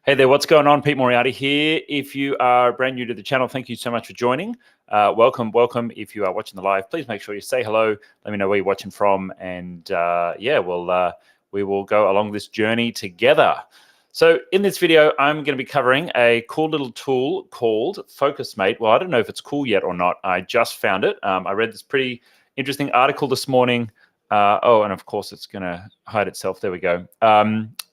Hey there, what's going on? Pete Moriarty here. If you are brand new to the channel, thank you so much for joining. Welcome. If you are watching the live, please make sure you say hello. Let me know where you're watching from, and we will go along this journey together. So in this video, I'm going to be covering a cool little tool called FOCUSMATE. Well, I don't know if it's cool yet or not. I just found it. I read this pretty interesting article this morning. And of course it's going to hide itself. There we go.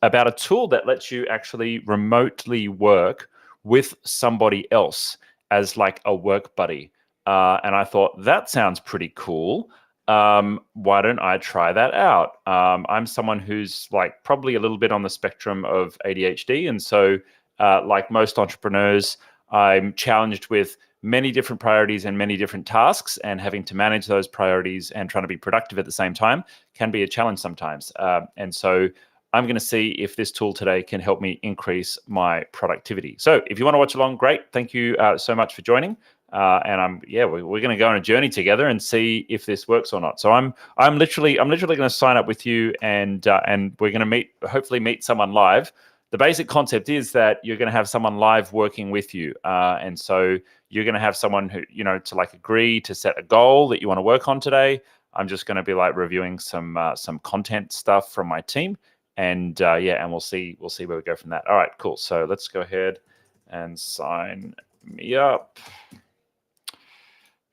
About a tool that lets you actually remotely work with somebody else as like a work buddy. And I thought that sounds pretty cool. Why don't I try that out? I'm someone who's like probably a little bit on the spectrum of ADHD. And so like most entrepreneurs, I'm challenged with many different priorities and many different tasks, and having to manage those priorities and trying to be productive at the same time can be a challenge sometimes. And so I'm going to see if this tool today can help me increase my productivity. So if you want to watch along, great. Thank you so much for joining. And we're going to go on a journey together and see if this works or not. So I'm literally going to sign up with you, and we're going to hopefully meet someone live. The basic concept is that you're going to have someone live working with you. And so you're going to have someone who, to like agree to set a goal that you want to work on today. I'm just going to be like reviewing some content stuff from my team, and and we'll see where we go from that. All right, cool. So let's go ahead and sign me up.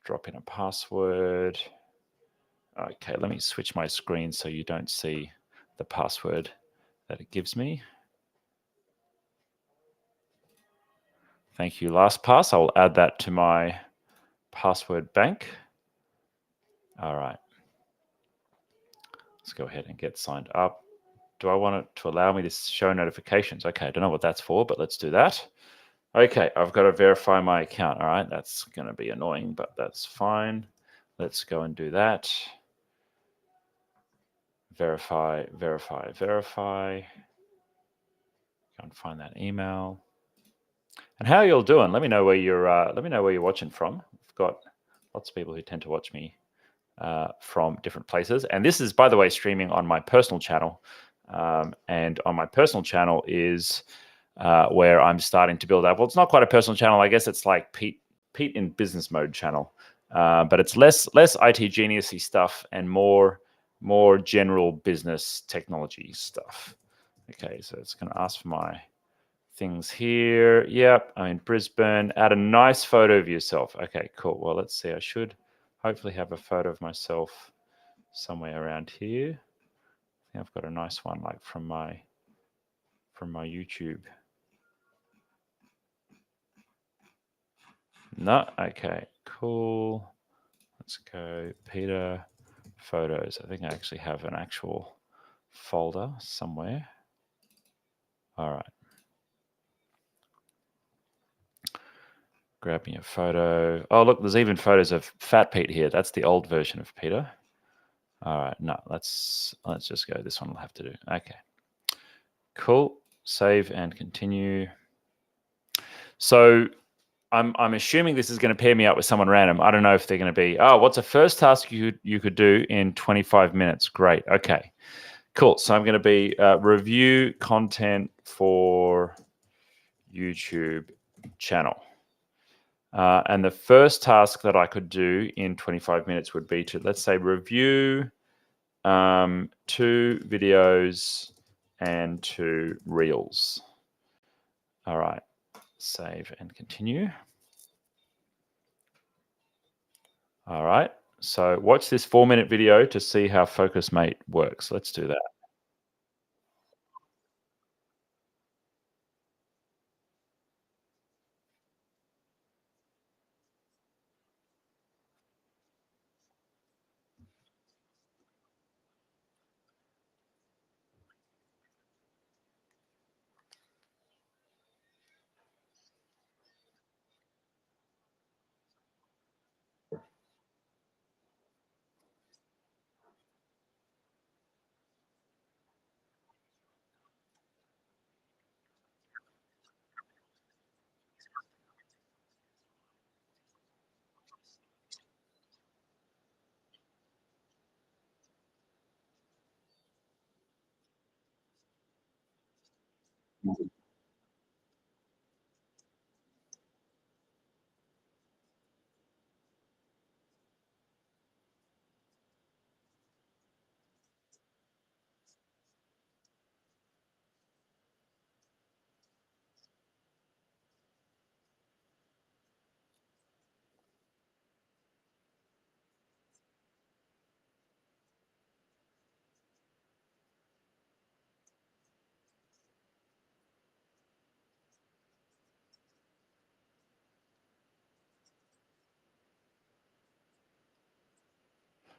Drop in a password. Okay, let me switch my screen so you don't see the password that it gives me. Thank you, LastPass. I'll add that to my password bank. All right. Let's go ahead and get signed up. Do I want it to allow me to show notifications? Okay, I don't know what that's for, but let's do that. Okay, I've got to verify my account. All right, that's going to be annoying, but that's fine. Let's go and do that. Verify. Go and find that email. And how are you all doing? Let me know where you're watching from. I've got lots of people who tend to watch me from different places. And this is, by the way, streaming on my personal channel. And on my personal channel is where I'm starting to build up. Well, it's not quite a personal channel. I guess it's like Pete in business mode channel. But it's less IT genius-y stuff and more general business technology stuff. Okay, so it's going to ask for my things here. Yep, I'm in Brisbane. Add a nice photo of yourself. Okay, cool. Well, let's see. I should hopefully have a photo of myself somewhere around here. I think I've got a nice one like from my YouTube. No, okay, cool. Let's go Peter photos. I think I actually have an actual folder somewhere. All right. Grab me a photo. Oh, look, there's even photos of Fat Pete here. That's the old version of Peter. All right, no, let's just go. This one will have to do. Okay, cool. Save and continue. So I'm assuming this is going to pair me up with someone random. I don't know if they're going to be, oh, what's the first task you could do in 25 minutes? Great. Okay, cool. So I'm going to be review content for YouTube channel. And the first task that I could do in 25 minutes would be to, let's say, review 2 videos and 2 reels. All right, save and continue. All right, so watch this 4-minute video to see how FOCUSMATE works. Let's do that.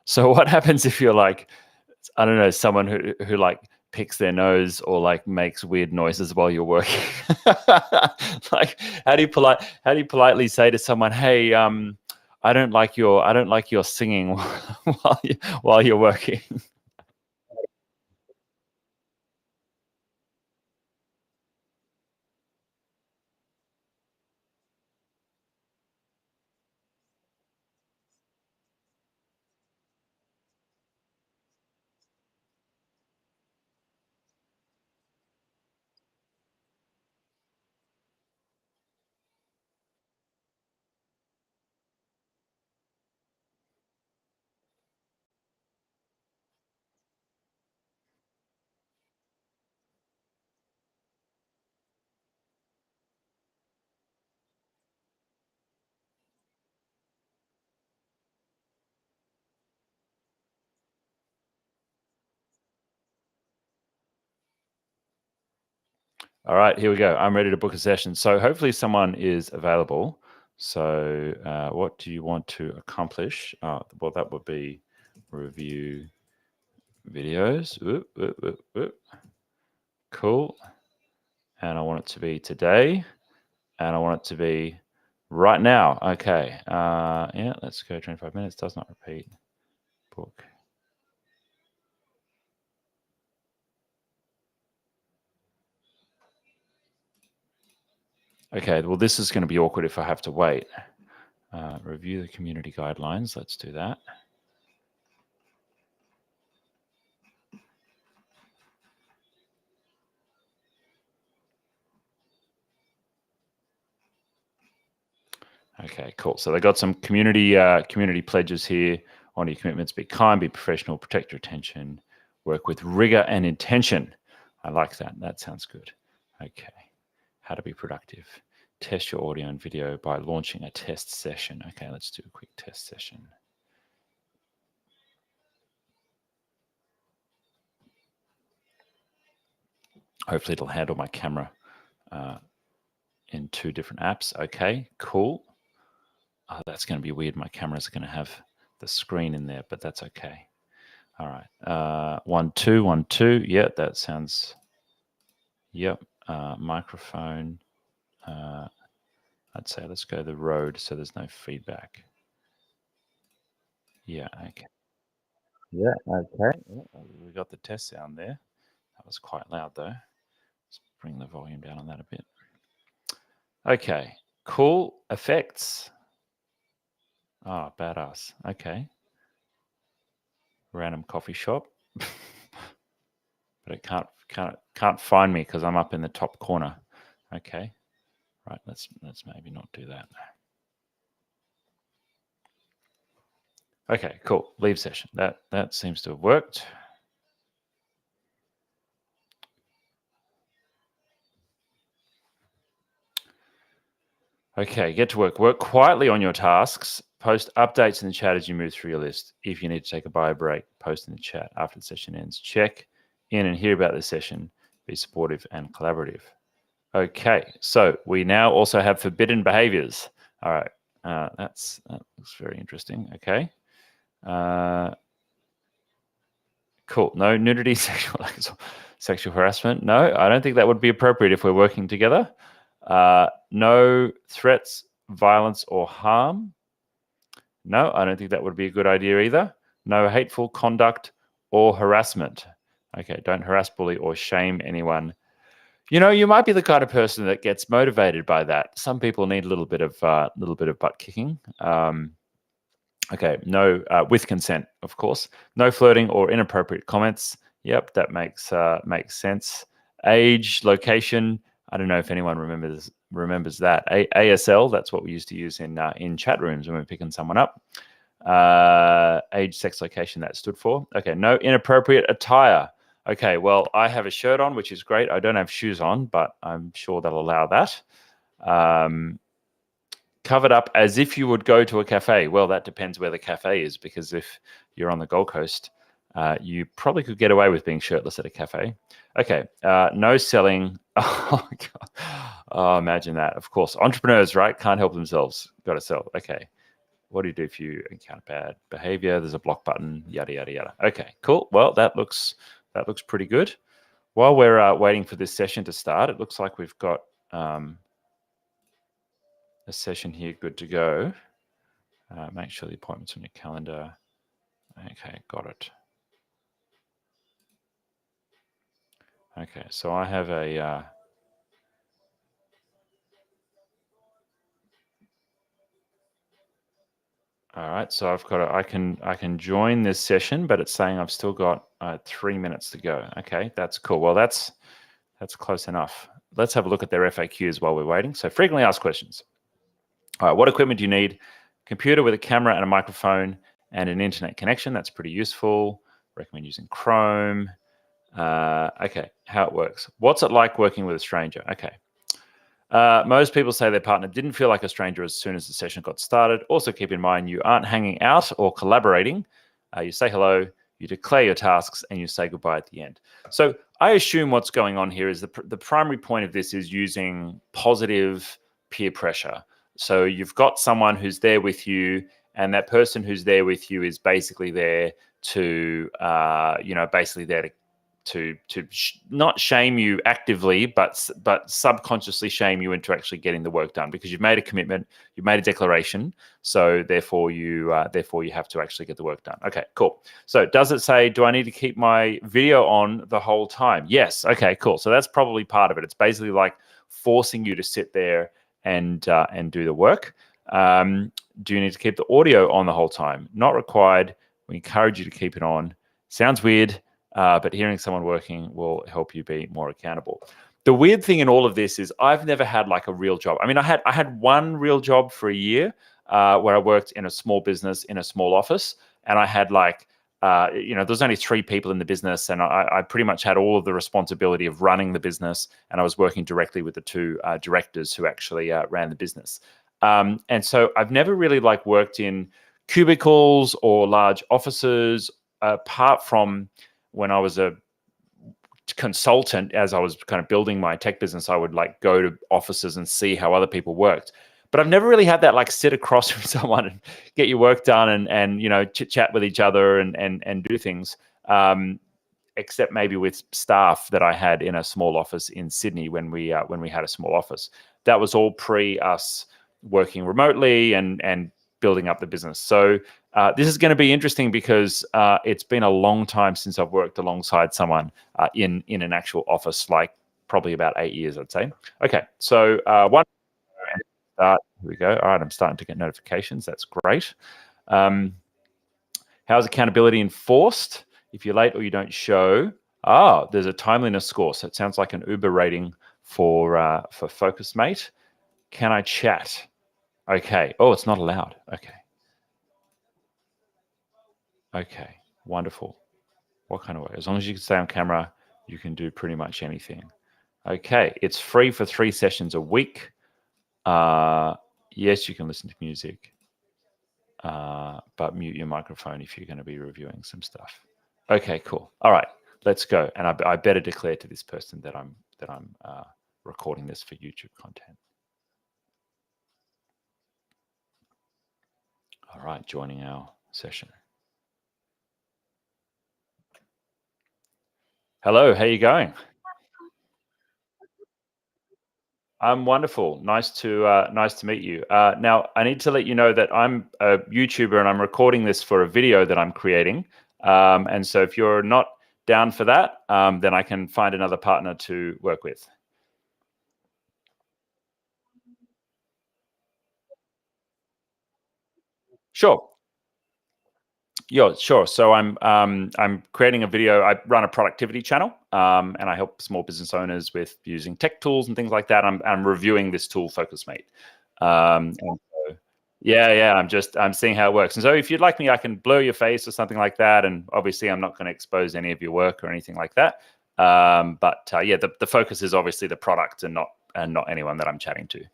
So what happens if you're like, I don't know, someone who like picks their nose or like makes weird noises while you're working? Like, how do you politely say to someone, "Hey, I don't like your singing while you're working." All right, here we go. I'm ready to book a session. So hopefully someone is available. So what do you want to accomplish? Well, that would be review videos. Cool. And I want it to be today. And I want it to be right now. Okay. Yeah, let's go 25 minutes. Does not repeat. Book. Okay, well, this is going to be awkward if I have to wait. Review the community guidelines. Let's do that. Okay, cool. So they got some community pledges here. On your commitments: be kind, be professional, protect your attention, work with rigor and intention. I like that. That sounds good. Okay. How to be productive. Test your audio and video by launching a test session. Okay, let's do a quick test session. Hopefully it'll handle my camera in 2 different apps. Okay, cool. Oh, that's going to be weird. My camera's going to have the screen in there, but that's okay. All right. 1, 2, 1, 2. Yeah, that sounds. Yep. Microphone. I'd say let's go the Rode so there's no feedback. Yeah. Okay. Yeah. Okay. We got the test sound there. That was quite loud though. Let's bring the volume down on that a bit. Okay. Cool. Effects. Ah, oh, badass. Okay. Random coffee shop. But it can't find me because I'm up in the top corner. Okay. Right, let's maybe not do that. Okay, cool. Leave session. That seems to have worked. Okay, get to work. Work quietly on your tasks. Post updates in the chat as you move through your list. If you need to take a bio break, post in the chat after the session ends. Check in and hear about the session. Be supportive and collaborative. Okay, so we now also have forbidden behaviors. All right, that looks very interesting. Okay. Cool. No nudity, sexual harassment. No, I don't think that would be appropriate if we're working together. No threats, violence, or harm. No, I don't think that would be a good idea either. No hateful conduct or harassment. Okay, don't harass, bully, or shame anyone. You know, you might be the kind of person that gets motivated by that. Some people need a little bit of butt kicking. Okay, no, with consent, of course. No flirting or inappropriate comments. Yep, that makes sense. Age, location. I don't know if anyone remembers that. ASL. That's what we used to use in chat rooms when we were picking someone up. Age, sex, location. That stood for. Okay, no inappropriate attire. Okay, well, I have a shirt on, which is great. I don't have shoes on, but I'm sure they'll allow that. Covered up as if you would go to a cafe. Well, that depends where the cafe is, because if you're on the Gold Coast, you probably could get away with being shirtless at a cafe. Okay, no selling. Oh, God. Oh, imagine that. Of course, entrepreneurs, right? Can't help themselves. Got to sell. Okay. What do you do if you encounter bad behavior? There's a block button, yada, yada, yada. Okay, cool. Well, that looks pretty good. While we're waiting for this session to start, it looks like we've got a session here good to go. Make sure the appointment's on your calendar. Okay, got it. Okay, so I have a all right, so I've got I can join this session, but it's saying I've still got 3 minutes to go. Okay, that's cool. Well, that's close enough. Let's have a look at their FAQs while we're waiting. So frequently asked questions. All right, what equipment do you need? Computer with a camera and a microphone and an internet connection. That's pretty useful. Recommend using Chrome. Okay, how it works. What's it like working with a stranger? Okay. Most people say their partner didn't feel like a stranger as soon as the session got started. Also, keep in mind you aren't hanging out or collaborating. You say hello, you declare your tasks, and you say goodbye at the end. So I assume what's going on here is the primary point of this is using positive peer pressure. So you've got someone who's there with you, and that person who's there with you is basically there to, basically there to not shame you actively, but subconsciously shame you into actually getting the work done, because you've made a commitment, you've made a declaration, so therefore you have to actually get the work done. Okay, cool. So does it say, do I need to keep my video on the whole time? Yes. Okay, cool. So that's probably part of it. It's basically like forcing you to sit there and do the work. Do you need to keep the audio on the whole time? Not required. We encourage you to keep it on. Sounds weird. But hearing someone working will help you be more accountable. The weird thing in all of this is I've never had like a real job. I mean, I had one real job for a year where I worked in a small business in a small office, and I had like, there's only 3 people in the business, and I pretty much had all of the responsibility of running the business, and I was working directly with the 2 directors who actually ran the business. And so I've never really like worked in cubicles or large offices, apart from when I was a consultant, as I was kind of building my tech business. I would like go to offices and see how other people worked. But I've never really had that like sit across from someone and get your work done and chit chat with each other and do things. Except maybe with staff that I had in a small office in Sydney when we had a small office. That was all pre us working remotely and building up the business. So this is going to be interesting because it's been a long time since I've worked alongside someone in an actual office, like probably about 8 years, I'd say. Okay, so one start. Here we go. All right, I'm starting to get notifications. That's great. How's accountability enforced? If you're late or you don't show, there's a timeliness score. So it sounds like an Uber rating for FOCUSMATE. Can I chat? Okay. Oh, it's not allowed. Okay. Okay. Wonderful. What kind of way? As long as you can stay on camera, you can do pretty much anything. Okay. It's free for 3 sessions a week. Yes, you can listen to music, but mute your microphone if you're going to be reviewing some stuff. Okay, cool. All right, let's go. And I better declare to this person that I'm recording this for YouTube content. All right, joining our session. Hello, how you going? I'm wonderful. Nice to meet you. Now, I need to let you know that I'm a YouTuber and I'm recording this for a video that I'm creating. And so, if you're not down for that, then I can find another partner to work with. Sure. Yeah, sure. So I'm creating a video. I run a productivity channel, and I help small business owners with using tech tools and things like that. I'm reviewing this tool, FocusMate. And so, yeah. I'm seeing how it works. And so, if you'd like me, I can blur your face or something like that. And obviously, I'm not going to expose any of your work or anything like that. But yeah, the focus is obviously the product and not anyone that I'm chatting to.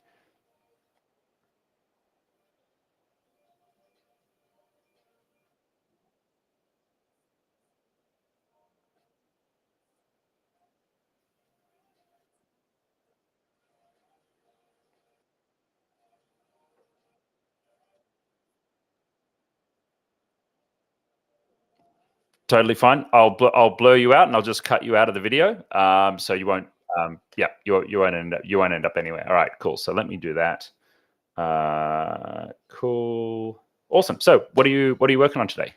Totally fine. I'll blur you out and I'll just cut you out of the video. So you won't. Yeah, you won't end up anywhere. All right, cool. So let me do that. Cool. Awesome. So what are you working on today?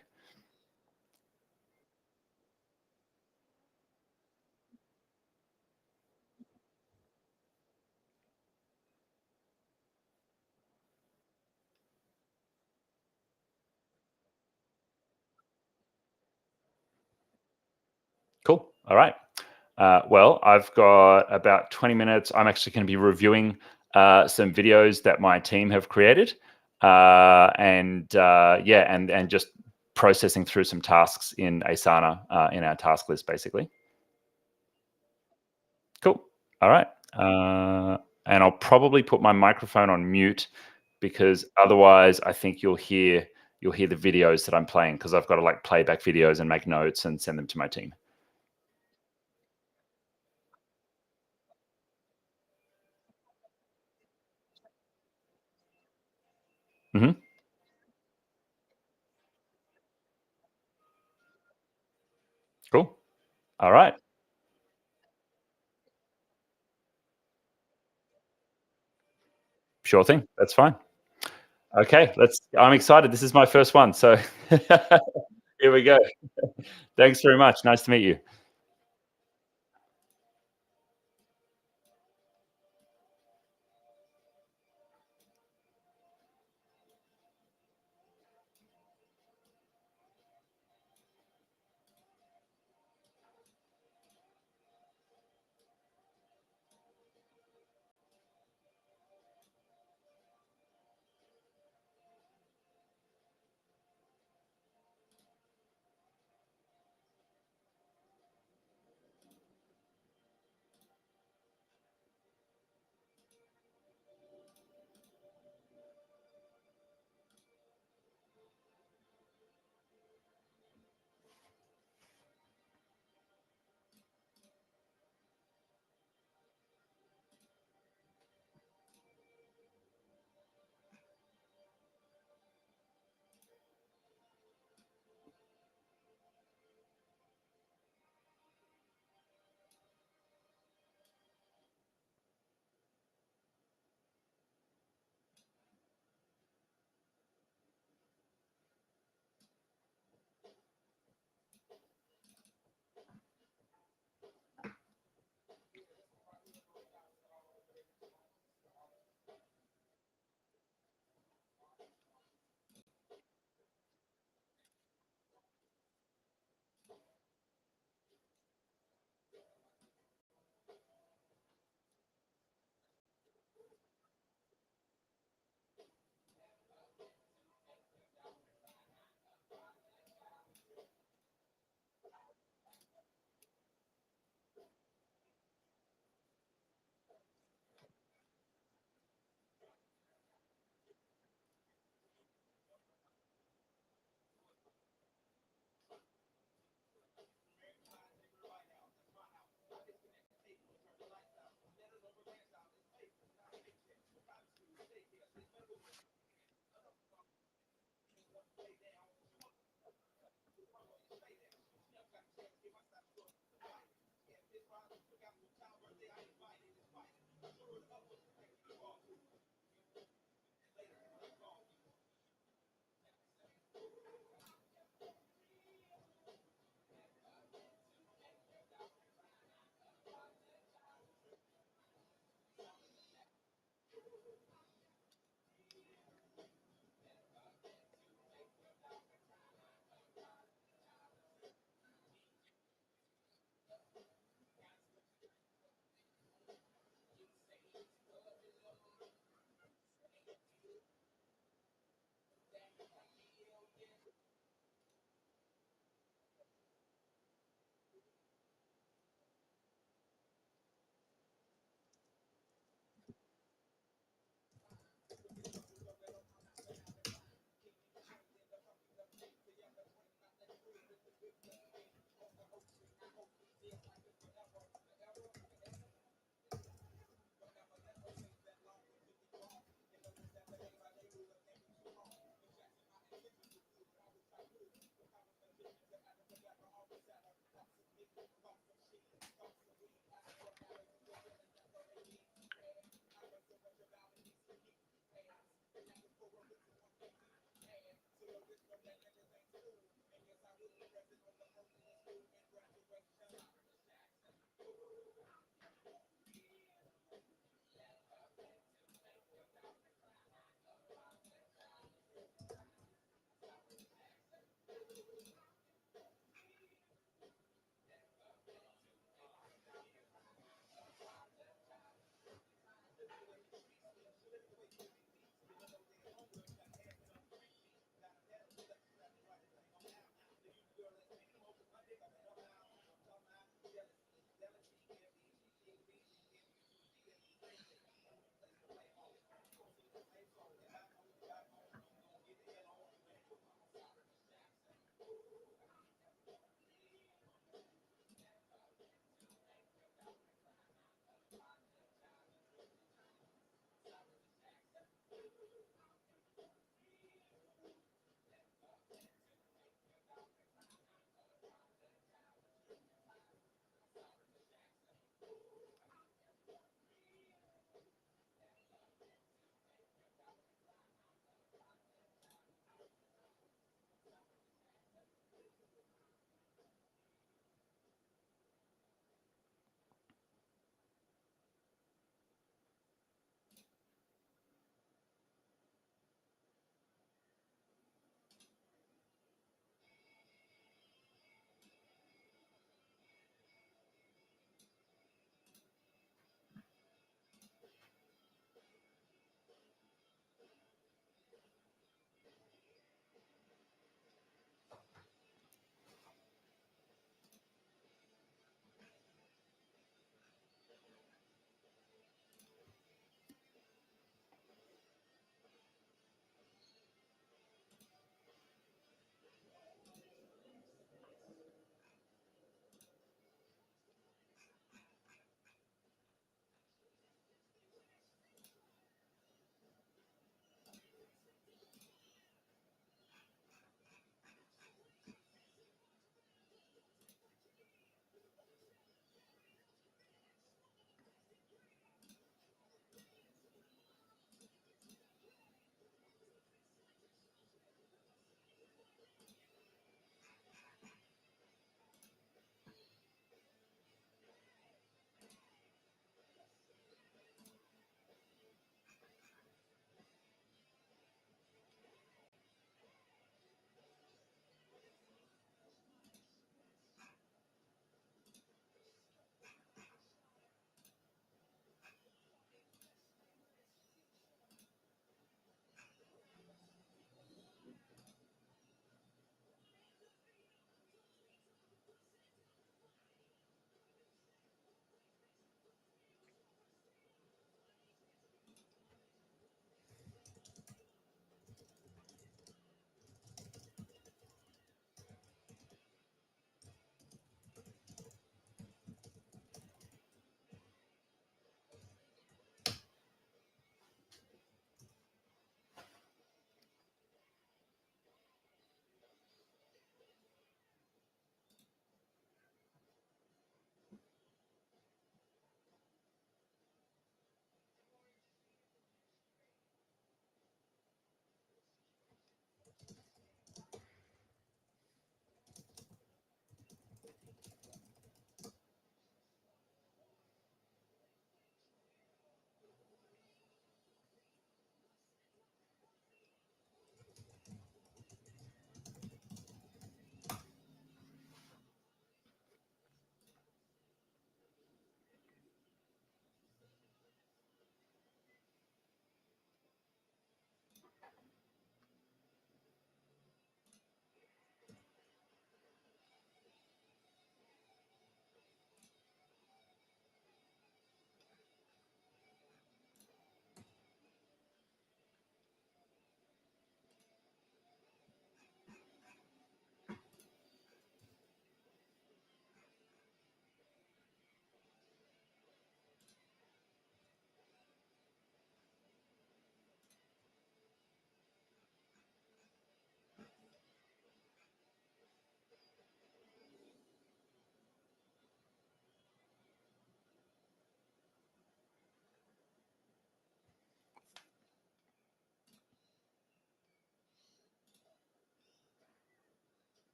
Cool. All right. Well, I've got about 20 minutes. I'm actually going to be reviewing some videos that my team have created, and just processing through some tasks in Asana in our task list, basically. Cool. All right. And I'll probably put my microphone on mute because otherwise, I think you'll hear the videos that I'm playing because I've got to like play back videos and make notes and send them to my team. Hmm. Cool. All right. Sure thing. That's fine. Okay. I'm excited. This is my first one. So here we go. Thanks very much. Nice to meet you.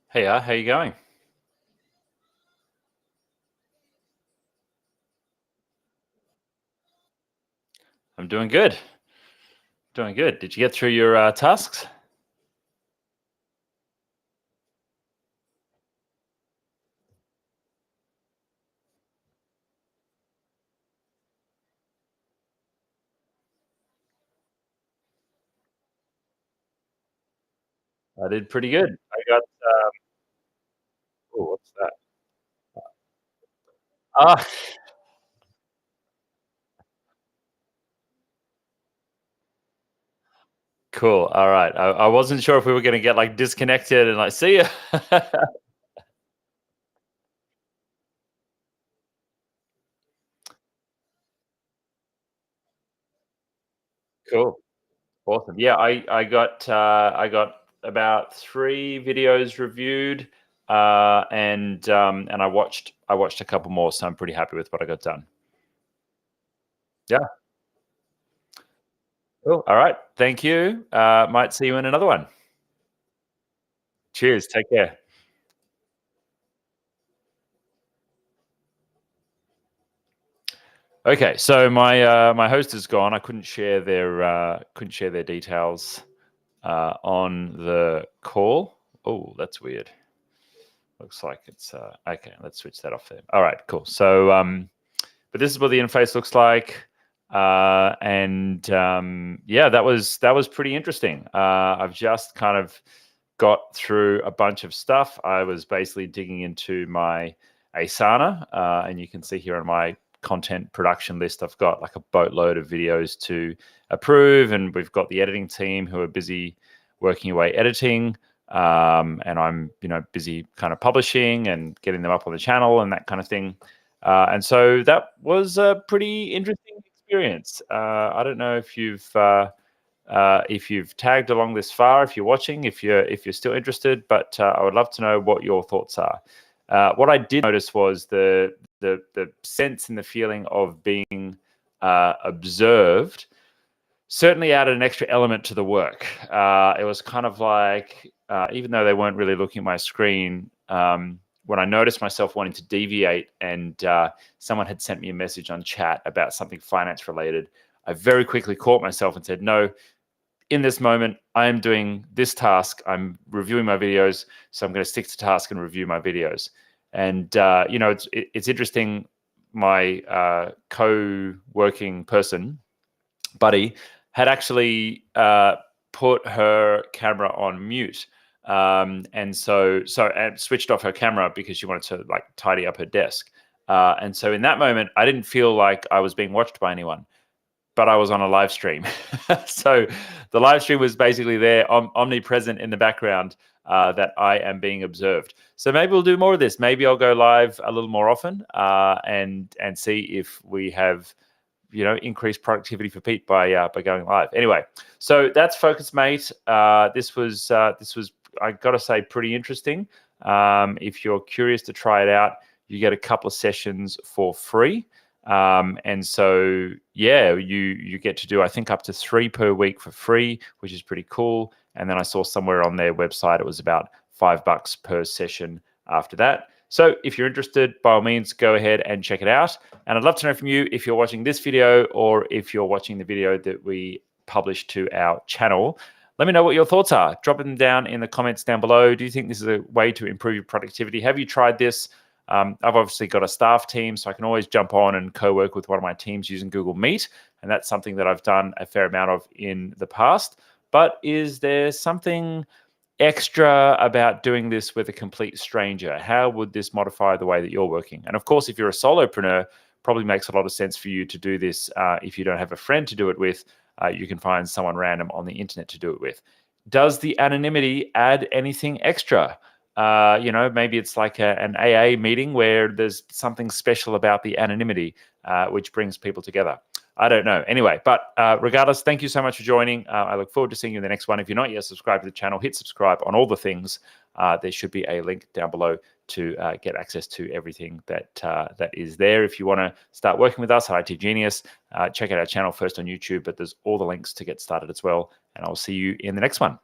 Hey, how you going? I'm doing good. Doing good. Did you get through your tasks? I did pretty good. I got. Oh, what's that? Ah, cool. All right. I wasn't sure if we were going to get like disconnected and like see ya. Cool. Awesome. Yeah, I got about 3 videos reviewed, and I watched a couple more, so I'm pretty happy with what I got done. Yeah. Cool. All right. Thank you. Might see you in another one. Cheers. Take care. Okay, so my host is gone. I couldn't share their details on the call. Oh, that's weird. Looks like it's okay. Let's switch that off there. All right, cool. So, but this is what the interface looks like, and yeah, that was pretty interesting. I've just kind of got through a bunch of stuff. I was basically digging into my Asana, and you can see here on my content production list, I've got like a boatload of videos to approve, and we've got the editing team who are busy working away editing, and I'm busy kind of publishing and getting them up on the channel and that kind of thing. And so that was a pretty interesting experience. I don't know if you've tagged along this far, if you're watching, if you're still interested, but I would love to know what your thoughts are. What I did notice was the sense and the feeling of being observed certainly added an extra element to the work. It was kind of like, even though they weren't really looking at my screen, when I noticed myself wanting to deviate and someone had sent me a message on chat about something finance related, I very quickly caught myself and said, no, in this moment, I am doing this task. I'm reviewing my videos, so I'm going to stick to task and review my videos. And it's interesting. My co-working person, Buddy, had actually put her camera on mute, and switched off her camera because she wanted to like tidy up her desk. And so in that moment, I didn't feel like I was being watched by anyone, but I was on a live stream. So the live stream was basically there, omnipresent in the background, that I am being observed. So maybe we'll do more of this. Maybe I'll go live a little more often, and see if we have increased productivity for Pete by going live. Anyway, so that's FOCUSMATE. This was I got to say pretty interesting. If you're curious to try it out, you get a couple of sessions for free. And so, yeah, you get to do, I think, up to 3 per week for free, which is pretty cool. And then I saw somewhere on their website, it was about $5 per session after that. So if you're interested, by all means, go ahead and check it out. And I'd love to know from you if you're watching this video or if you're watching the video that we published to our channel. Let me know what your thoughts are. Drop them down in the comments down below. Do you think this is a way to improve your productivity? Have you tried this? I've obviously got a staff team, so I can always jump on and co-work with one of my teams using Google Meet, and that's something that I've done a fair amount of in the past. But is there something extra about doing this with a complete stranger? How would this modify the way that you're working? And of course, if you're a solopreneur, probably makes a lot of sense for you to do this. If you don't have a friend to do it with, you can find someone random on the internet to do it with. Does the anonymity add anything extra? Maybe it's like an AA meeting where there's something special about the anonymity, which brings people together. I don't know. Anyway, but regardless, thank you so much for joining. I look forward to seeing you in the next one. If you're not yet subscribed to the channel, hit subscribe on all the things. There should be a link down below to get access to everything that is there. If you want to start working with us at IT Genius, check out our channel first on YouTube, but there's all the links to get started as well. And I'll see you in the next one.